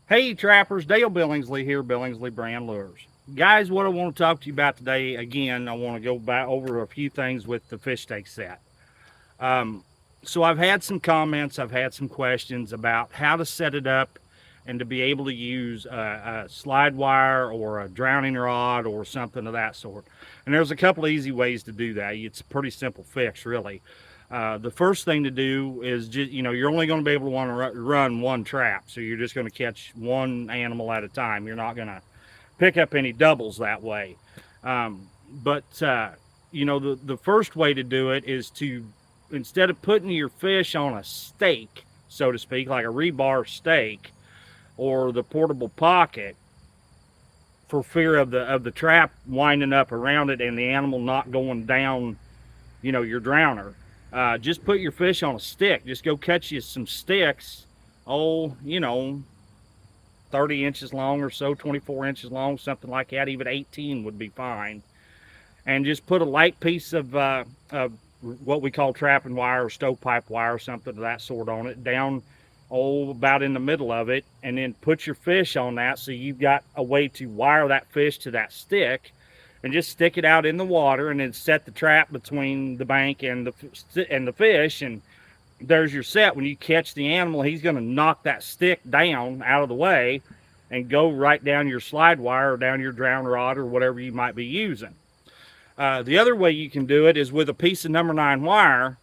Hey trappers, Dale Billingsley here, Billingsley Brand Lures. Guys, what I want to talk to you about today, again, I want to go back over a few things with the fish stake set. So I've had some comments, I've had some questions about how to set it up and to be able to use a slide wire or a drowning rod or something of that sort. And there's a couple of easy ways to do that. It's a pretty simple fix, really. The first thing to do is just, you're only going to be able to want to run one trap. So you're just going to catch one animal at a time. You're not going to pick up any doubles that way. The first way to do it is to, instead of putting your fish on a stake, so to speak, like a rebar stake or the portable pocket, for fear of the trap winding up around it and the animal not going down, your drowner. Just put your fish on a stick. Just go catch you some sticks, 30 inches long or so, 24 inches long, something like that. Even 18 would be fine. And just put a light piece of what we call trapping wire or stovepipe wire, something of that sort on it, down about in the middle of it, and then put your fish on that, so you've got a way to wire that fish to that stick, and just stick it out in the water, and then set the trap between the bank and the fish, and there's your set. When you catch the animal, he's going to knock that stick down out of the way and go right down your slide wire or down your drown rod or whatever you might be using. The other way you can do it is with a piece of number 9 wire,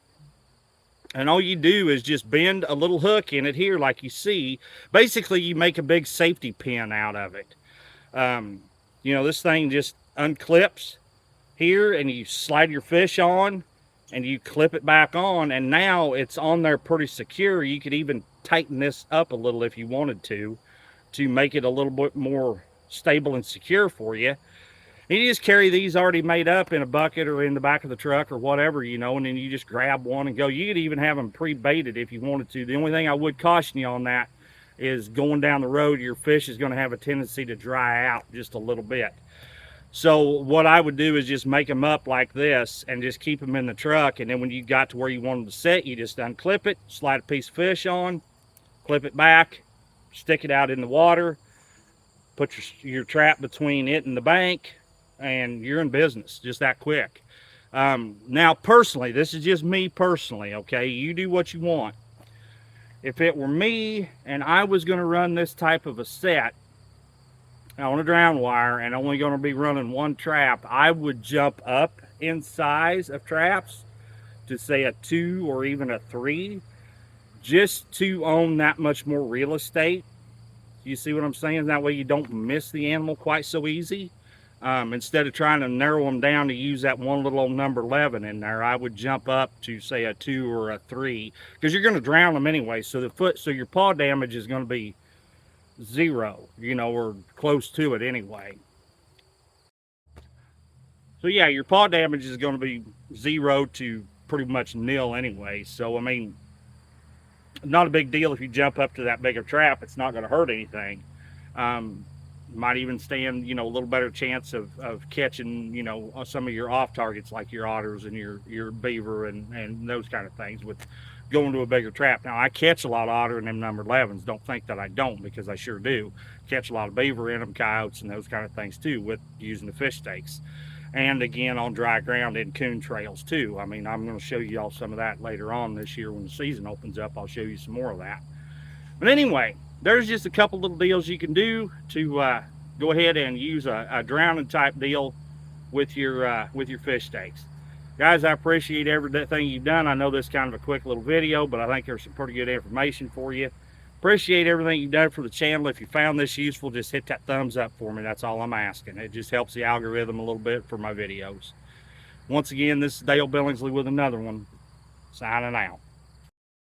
and all you do is just bend a little hook in it here like you see. Basically, you make a big safety pin out of it. This thing just unclips here, and you slide your fish on and you clip it back on, and now it's on there pretty secure. You could even tighten this up a little if you wanted to make it a little bit more stable and secure for you. And you just carry these already made up in a bucket or in the back of the truck or whatever, and then you just grab one and go. You could even have them pre-baited if you wanted to. The only thing I would caution you on that is going down the road, your fish is going to have a tendency to dry out just a little bit. So what I would do is just make them up like this and just keep them in the truck, and then when you got to where you want them to set, you just unclip it, slide a piece of fish on, clip it back, stick it out in the water, put your trap between it and the bank, and you're in business, just that quick. Now personally, this is just me personally, okay? You do what you want. If it were me and I was going to run this type of a set on a drown wire and only going to be running one trap, I would jump up in size of traps to say a 2 or even a 3, just to own that much more real estate. You see what I'm saying? That way you don't miss the animal quite so easy. Instead of trying to narrow them down to use that one little old number 11 in there, I would jump up to say a 2 or a 3, because you're going to drown them anyway. So your paw damage is going to be 0, or close to it anyway. So yeah, your paw damage is going to be 0 to pretty much nil anyway. So I mean, not a big deal if you jump up to that bigger trap. It's not going to hurt anything. Might even stand, a little better chance of catching, some of your off targets like your otters and your beaver and those kind of things with going to a bigger trap. Now, I catch a lot of otter in them number 11s. Don't think that I don't, because I sure do. Catch a lot of beaver in them, coyotes, and those kind of things too with using the fish stakes. And again, on dry ground in coon trails too. I mean, I'm going to show you all some of that later on this year when the season opens up. I'll show you some more of that. But anyway, there's just a couple little deals you can do to go ahead and use a drowning type deal with your fish stakes. Guys, I appreciate everything you've done. I know this is kind of a quick little video, but I think there's some pretty good information for you. Appreciate everything you've done for the channel. If you found this useful, just hit that thumbs up for me. That's all I'm asking. It just helps the algorithm a little bit for my videos. Once again, this is Dale Billingsley with another one. Signing out.